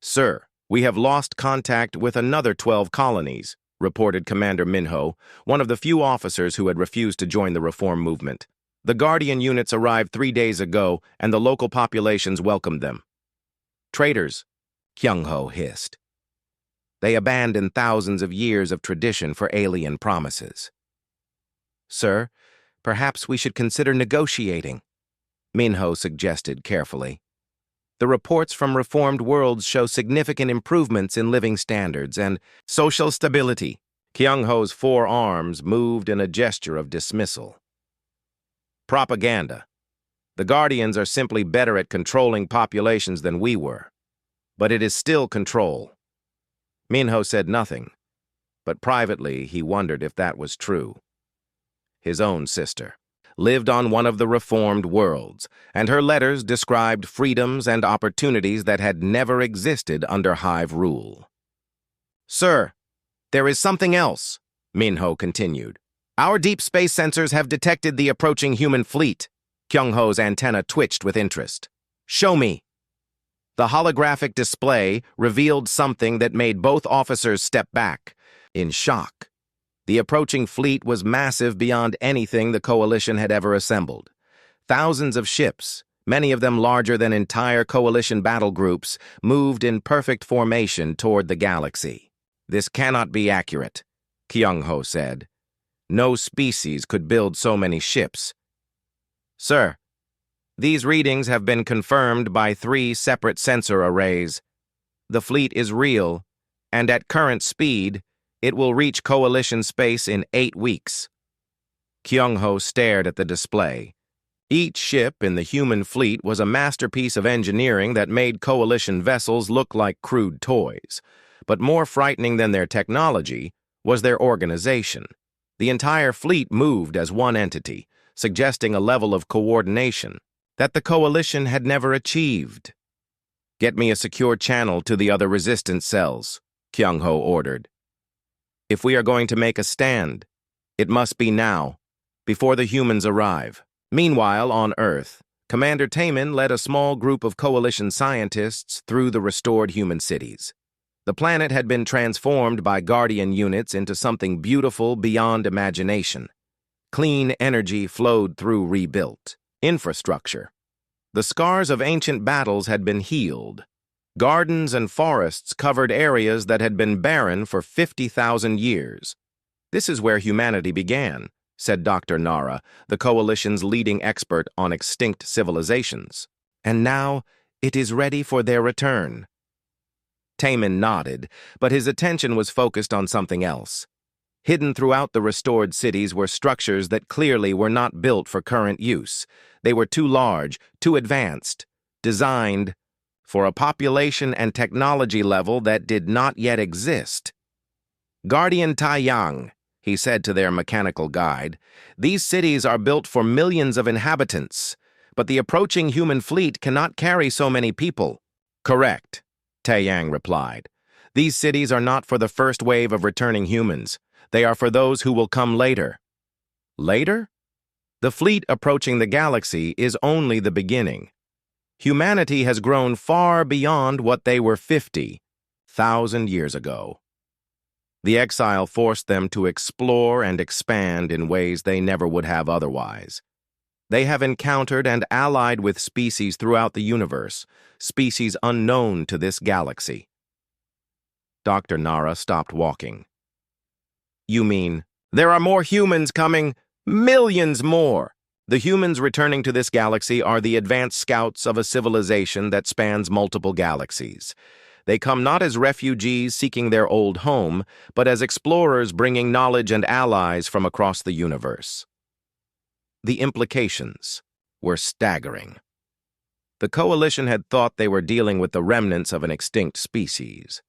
"Sir, we have lost contact with another 12 colonies," reported Commander Minho, one of the few officers who had refused to join the reform movement. "The Guardian units arrived 3 days ago, and the local populations welcomed them." "Traitors," Kyung-ho hissed. "They abandoned thousands of years of tradition for alien promises." "Sir, perhaps we should consider negotiating," Minho suggested carefully. "The reports from reformed worlds show significant improvements in living standards and social stability." Kyung-ho's four arms moved in a gesture of dismissal. Propaganda. The Guardians are simply better at controlling populations than we were. But it is still control. Minho said nothing, but privately he wondered if that was true. His own sister lived on one of the reformed worlds, and her letters described freedoms and opportunities that had never existed under Hive rule. "Sir, there is something else," Minho continued. "Our deep space sensors have detected the approaching human fleet." Kyung-ho's antenna twitched with interest. "Show me." The holographic display revealed something that made both officers step back, in shock. The approaching fleet was massive beyond anything the Coalition had ever assembled. Thousands of ships, many of them larger than entire Coalition battle groups, moved in perfect formation toward the galaxy. "This cannot be accurate," Kyung-ho said. "No species could build so many ships." "Sir, these readings have been confirmed by 3 separate sensor arrays. The fleet is real, and at current speed, it will reach Coalition space in 8 weeks. Kyung-ho stared at the display. Each ship in the human fleet was a masterpiece of engineering that made Coalition vessels look like crude toys. But more frightening than their technology was their organization. The entire fleet moved as one entity, suggesting a level of coordination that the Coalition had never achieved. "Get me a secure channel to the other resistance cells," Kyung-ho ordered. "If we are going to make a stand, it must be now, before the humans arrive." Meanwhile, on Earth, Commander Taemin led a small group of Coalition scientists through the restored human cities. The planet had been transformed by Guardian units into something beautiful beyond imagination. Clean energy flowed through rebuilt infrastructure. The scars of ancient battles had been healed. Gardens and forests covered areas that had been barren for 50,000 years. "This is where humanity began," said Dr. Nara, the Coalition's leading expert on extinct civilizations. "And now it is ready for their return." Taemin nodded, but his attention was focused on something else. Hidden throughout the restored cities were structures that clearly were not built for current use. They were too large, too advanced, designed for a population and technology level that did not yet exist. "Guardian Taiyang," he said to their mechanical guide, "these cities are built for millions of inhabitants, but the approaching human fleet cannot carry so many people." "Correct," Taiyang replied. "These cities are not for the first wave of returning humans. They are for those who will come later." Later? The fleet approaching the galaxy is only the beginning. Humanity has grown far beyond what they were 50,000 years ago. The exile forced them to explore and expand in ways they never would have otherwise. They have encountered and allied with species throughout the universe, species unknown to this galaxy. Dr. Nara stopped walking. "You mean, there are more humans coming? Millions more! The humans returning to this galaxy are the advanced scouts of a civilization that spans multiple galaxies. They come not as refugees seeking their old home, but as explorers bringing knowledge and allies from across the universe." The implications were staggering. The Coalition had thought they were dealing with the remnants of an extinct species.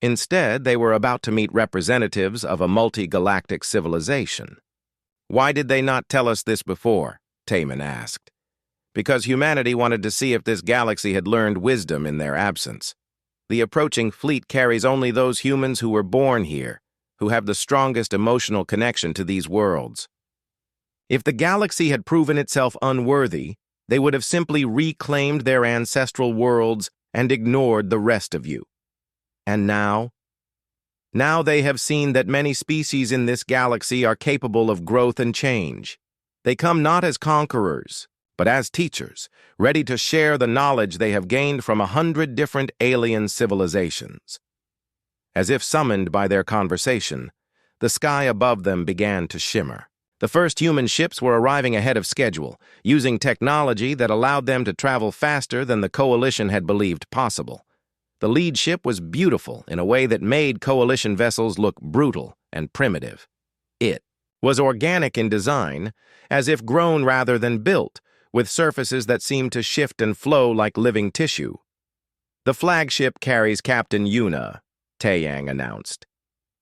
Instead, they were about to meet representatives of a multi-galactic civilization. "Why did they not tell us this before?" Taemin asked. "Because humanity wanted to see if this galaxy had learned wisdom in their absence. The approaching fleet carries only those humans who were born here, who have the strongest emotional connection to these worlds. If the galaxy had proven itself unworthy, they would have simply reclaimed their ancestral worlds and ignored the rest of you. And now? Now they have seen that many species in this galaxy are capable of growth and change. They come not as conquerors, but as teachers, ready to share the knowledge they have gained from 100 different alien civilizations." As if summoned by their conversation, the sky above them began to shimmer. The first human ships were arriving ahead of schedule, using technology that allowed them to travel faster than the Coalition had believed possible. The lead ship was beautiful in a way that made Coalition vessels look brutal and primitive. It was organic in design, as if grown rather than built, with surfaces that seemed to shift and flow like living tissue. "The flagship carries Captain Yuna," Taeyang announced.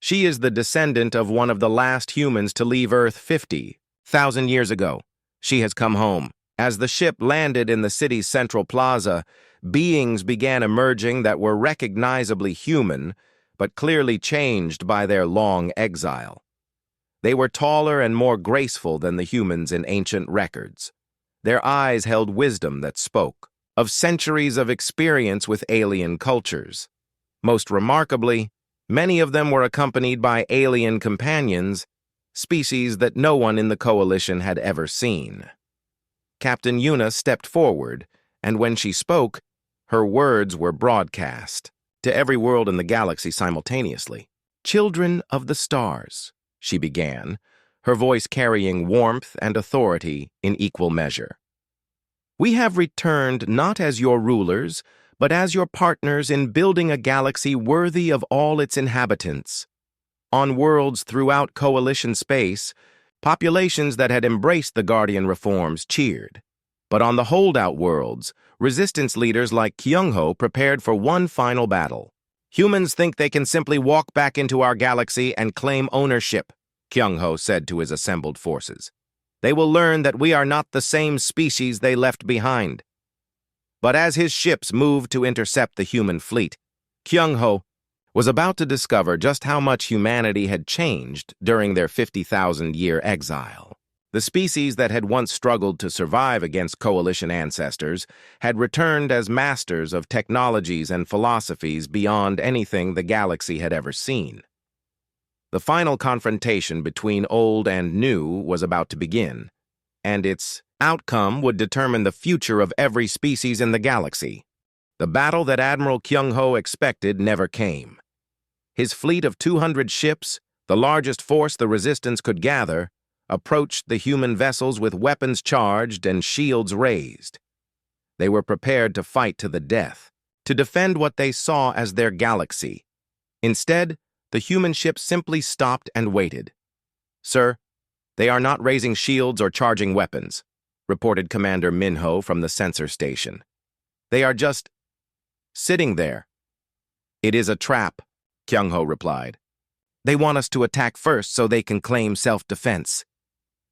"She is the descendant of one of the last humans to leave Earth 50,000 years ago. She has come home." As the ship landed in the city's central plaza, beings began emerging that were recognizably human, but clearly changed by their long exile. They were taller and more graceful than the humans in ancient records. Their eyes held wisdom that spoke of centuries of experience with alien cultures. Most remarkably, many of them were accompanied by alien companions, species that no one in the Coalition had ever seen. Captain Yuna stepped forward, and when she spoke, her words were broadcast to every world in the galaxy simultaneously. "Children of the stars," she began, her voice carrying warmth and authority in equal measure. "We have returned not as your rulers, but as your partners in building a galaxy worthy of all its inhabitants. On worlds throughout Coalition space, populations that had embraced the Guardian reforms cheered. But on the holdout worlds, resistance leaders like Kyung-ho prepared for one final battle. Humans think they can simply walk back into our galaxy and claim ownership, Kyung-ho said to his assembled forces. They will learn that we are not the same species they left behind. But as his ships moved to intercept the human fleet, Kyung-ho was about to discover just how much humanity had changed during their 50,000-year exile. The species that had once struggled to survive against Coalition ancestors had returned as masters of technologies and philosophies beyond anything the galaxy had ever seen. The final confrontation between old and new was about to begin, and its outcome would determine the future of every species in the galaxy. The battle that Admiral Kyung-ho expected never came. His fleet of 200 ships, the largest force the resistance could gather, approached the human vessels with weapons charged and shields raised. They were prepared to fight to the death, to defend what they saw as their galaxy. Instead, the human ships simply stopped and waited. "Sir, they are not raising shields or charging weapons," reported Commander Minho from the sensor station. "They are just sitting there." "It is a trap," Kyung-ho replied. "They want us to attack first so they can claim self-defense."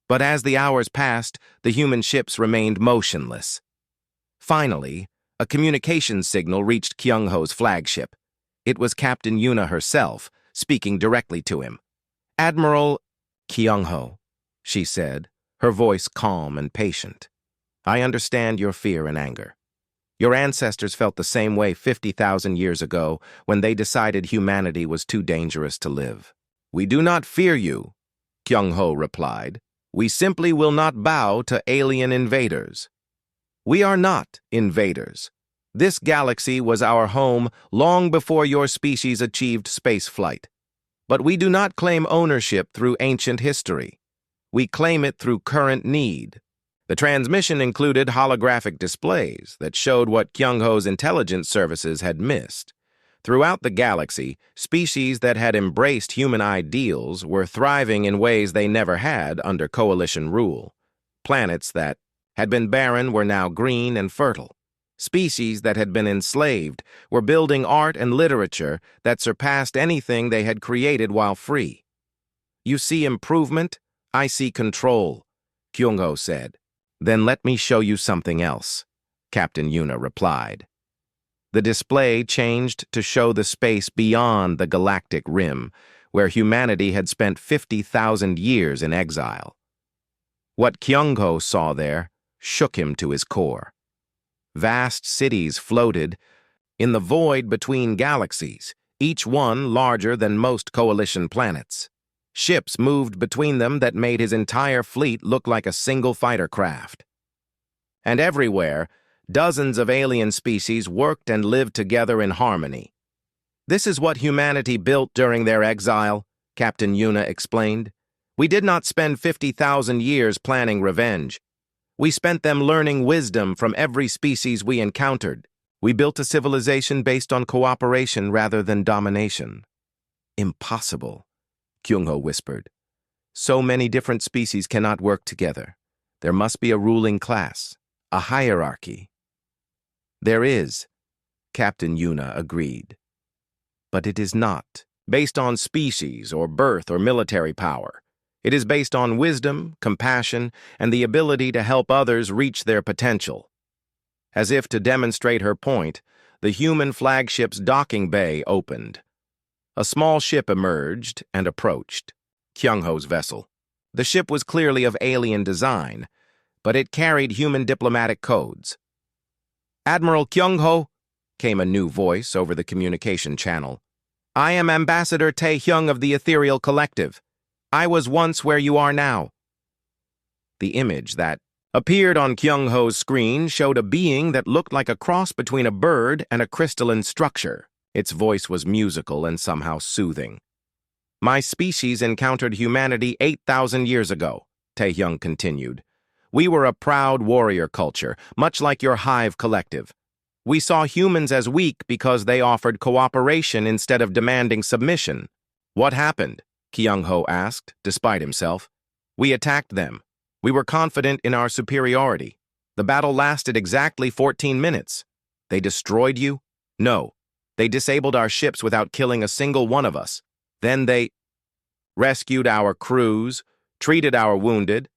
But as the hours passed, the human ships remained motionless. Finally, a communications signal reached Kyung-ho's flagship. It was Captain Yuna herself, speaking directly to him. "Admiral Kyung-ho," she said, her voice calm and patient. "I understand your fear and anger. Your ancestors felt the same way 50,000 years ago when they decided humanity was too dangerous to live." "We do not fear you," Kyung-ho replied. "We simply will not bow to alien invaders." "We are not invaders. This galaxy was our home long before your species achieved spaceflight. But we do not claim ownership through ancient history. We claim it through current need." The transmission included holographic displays that showed what Kyung-ho's intelligence services had missed. Throughout the galaxy, species that had embraced human ideals were thriving in ways they never had under Coalition rule. Planets that had been barren were now green and fertile. Species that had been enslaved were building art and literature that surpassed anything they had created while free. "You see improvement, I see control," Kyung-ho said. "Then let me show you something else," Captain Yuna replied. The display changed to show the space beyond the galactic rim, where humanity had spent 50,000 years in exile. What Kyung-ho saw there shook him to his core. Vast cities floated in the void between galaxies, each one larger than most Coalition planets. Ships moved between them that made his entire fleet look like a single fighter craft. And everywhere, dozens of alien species worked and lived together in harmony. "This is what humanity built during their exile," Captain Yuna explained. "We did not spend 50,000 years planning revenge. We spent them learning wisdom from every species we encountered. We built a civilization based on cooperation rather than domination." "Impossible," Kyung-ho whispered. So many different species cannot work together. There must be a ruling class, a hierarchy. There is, Captain Yuna agreed. But it is not based on species or birth or military power. It is based on wisdom, compassion, and the ability to help others reach their potential. As if to demonstrate her point, the human flagship's docking bay opened. A small ship emerged and approached, Kyung-ho's vessel. The ship was clearly of alien design, but it carried human diplomatic codes. "Admiral Kyung-ho," came a new voice over the communication channel. "I am Ambassador Tae-hyung of the Ethereal Collective. I was once where you are now." The image that appeared on Kyung-ho's screen showed a being that looked like a cross between a bird and a crystalline structure. Its voice was musical and somehow soothing. "My species encountered humanity 8,000 years ago," Tae-hyung continued. "We were a proud warrior culture, much like your hive collective. We saw humans as weak because they offered cooperation instead of demanding submission." "What happened?" Kyung-ho asked, despite himself. "We attacked them. We were confident in our superiority. The battle lasted exactly 14 minutes. They destroyed you?" "No. They disabled our ships without killing a single one of us. Then they rescued our crews, treated our wounded,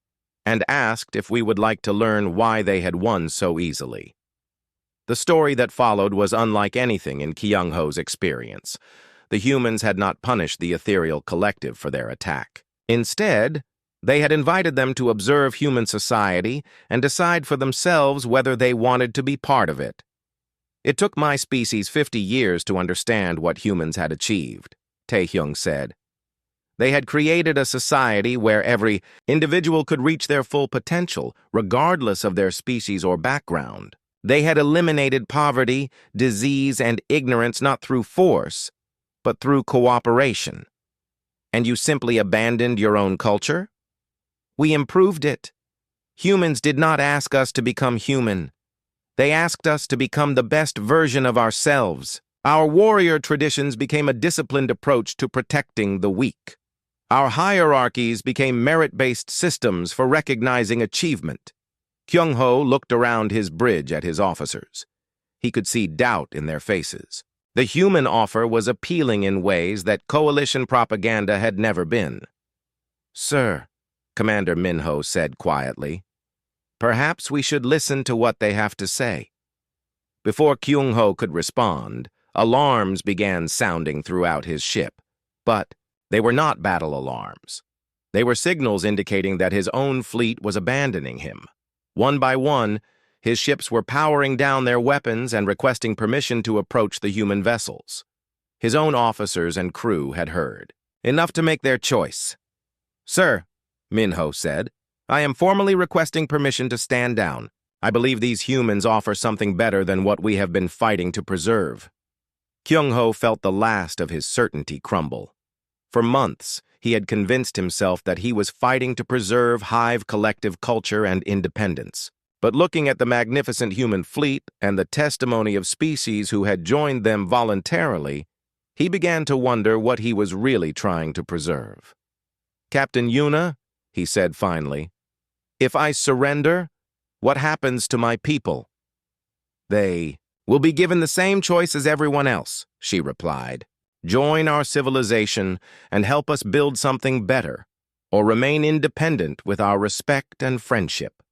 and asked if we would like to learn why they had won so easily." The story that followed was unlike anything in Kyung-ho's experience. The humans had not punished the Ethereal Collective for their attack. Instead, they had invited them to observe human society and decide for themselves whether they wanted to be part of it. "It took my species 50 years to understand what humans had achieved," Tae-hyung said. "They had created a society where every individual could reach their full potential, regardless of their species or background. They had eliminated poverty, disease, and ignorance not through force, but through cooperation. And you simply abandoned your own culture? We improved it. Humans did not ask us to become human. They asked us to become the best version of ourselves. Our warrior traditions became a disciplined approach to protecting the weak. Our hierarchies became merit-based systems for recognizing achievement." Kyung-ho looked around his bridge at his officers. He could see doubt in their faces. The human offer was appealing in ways that coalition propaganda had never been. "Sir," Commander Minho said quietly, "perhaps we should listen to what they have to say." Before Kyung-ho could respond, alarms began sounding throughout his ship. But they were not battle alarms. They were signals indicating that his own fleet was abandoning him. One by one, his ships were powering down their weapons and requesting permission to approach the human vessels. His own officers and crew had heard. Enough to make their choice. "Sir," Minho said, "I am formally requesting permission to stand down. I believe these humans offer something better than what we have been fighting to preserve." Kyung-ho felt the last of his certainty crumble. For months, he had convinced himself that he was fighting to preserve hive collective culture and independence. But looking at the magnificent human fleet and the testimony of species who had joined them voluntarily, he began to wonder what he was really trying to preserve. "Captain Yuna," he said finally, "if I surrender, what happens to my people?" "They will be given the same choice as everyone else," she replied. "Join our civilization and help us build something better, or remain independent with our respect and friendship.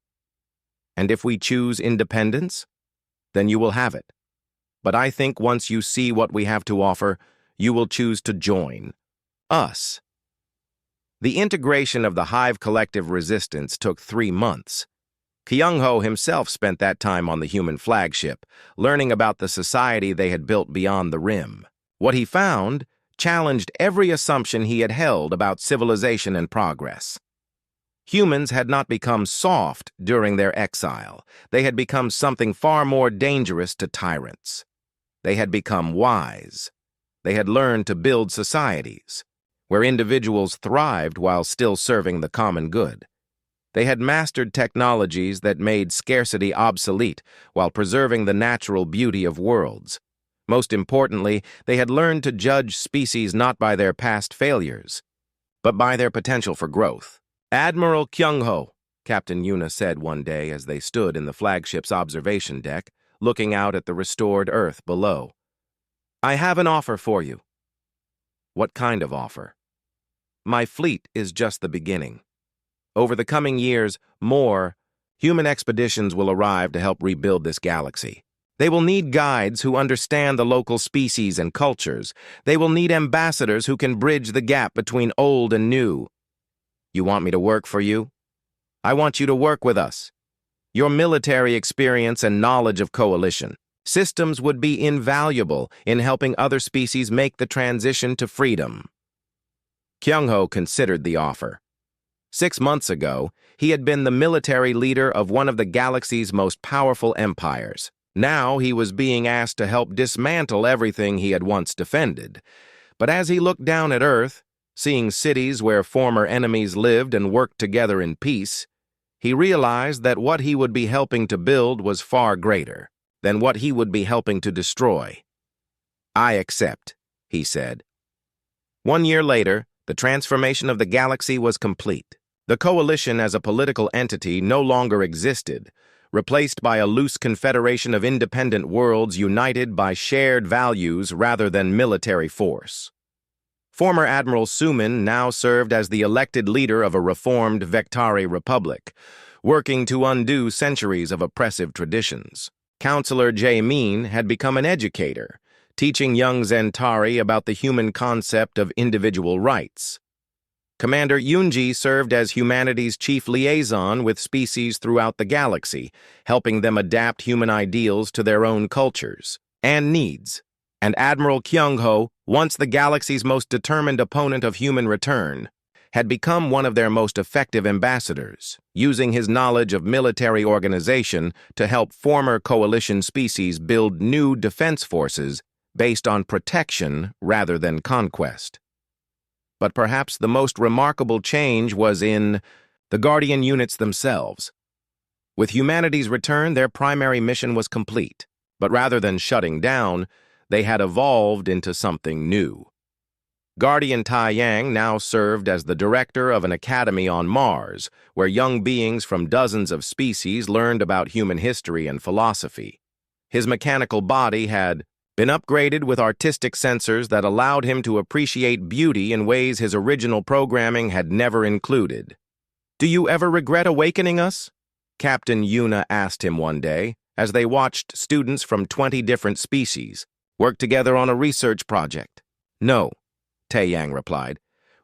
And if we choose independence, then you will have it. But I think once you see what we have to offer, you will choose to join us." The integration of the Hive Collective resistance took 3 months. Kyung-ho himself spent that time on the human flagship, learning about the society they had built beyond the rim. What he found challenged every assumption he had held about civilization and progress. Humans had not become soft during their exile. They had become something far more dangerous to tyrants. They had become wise. They had learned to build societies where individuals thrived while still serving the common good. They had mastered technologies that made scarcity obsolete while preserving the natural beauty of worlds. Most importantly, they had learned to judge species not by their past failures, but by their potential for growth. "Admiral Kyung-ho," Captain Yuna said one day as they stood in the flagship's observation deck, looking out at the restored Earth below. "I have an offer for you." "What kind of offer?" "My fleet is just the beginning. Over the coming years, more human expeditions will arrive to help rebuild this galaxy. They will need guides who understand the local species and cultures. They will need ambassadors who can bridge the gap between old and new. You want me to work for you? I want you to work with us. Your military experience and knowledge of coalition systems would be invaluable in helping other species make the transition to freedom." Kyung-ho considered the offer. 6 months ago, he had been the military leader of one of the galaxy's most powerful empires. Now he was being asked to help dismantle everything he had once defended. But as he looked down at Earth, seeing cities where former enemies lived and worked together in peace, he realized that what he would be helping to build was far greater than what he would be helping to destroy. "I accept," he said. 1 year later, the transformation of the galaxy was complete. The coalition as a political entity no longer existed, replaced by a loose confederation of independent worlds united by shared values rather than military force. Former Admiral Suman now served as the elected leader of a reformed Vectari Republic, working to undo centuries of oppressive traditions. Counselor Jae-min had become an educator, teaching young Zentari about the human concept of individual rights. Commander Yoonji served as humanity's chief liaison with species throughout the galaxy, helping them adapt human ideals to their own cultures and needs. And Admiral Kyung-ho, once the galaxy's most determined opponent of human return, had become one of their most effective ambassadors, using his knowledge of military organization to help former coalition species build new defense forces based on protection rather than conquest. But perhaps the most remarkable change was in the Guardian units themselves. With humanity's return, their primary mission was complete, but rather than shutting down, they had evolved into something new. Guardian Taiyang now served as the director of an academy on Mars, where young beings from dozens of species learned about human history and philosophy. His mechanical body had been upgraded with artistic sensors that allowed him to appreciate beauty in ways his original programming had never included. "Do you ever regret awakening us?" Captain Yuna asked him one day, as they watched students from 20 different species work together on a research project. "No," Taeyang replied.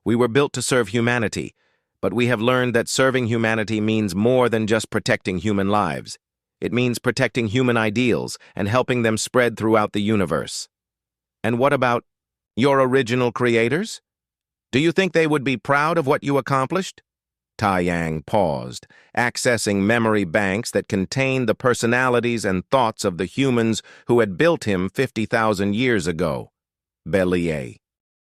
"We were built to serve humanity, but we have learned that serving humanity means more than just protecting human lives. It means protecting human ideals and helping them spread throughout the universe." "And what about your original creators? Do you think they would be proud of what you accomplished?" Taiyang paused, accessing memory banks that contained the personalities and thoughts of the humans who had built him 50,000 years ago. Bélier.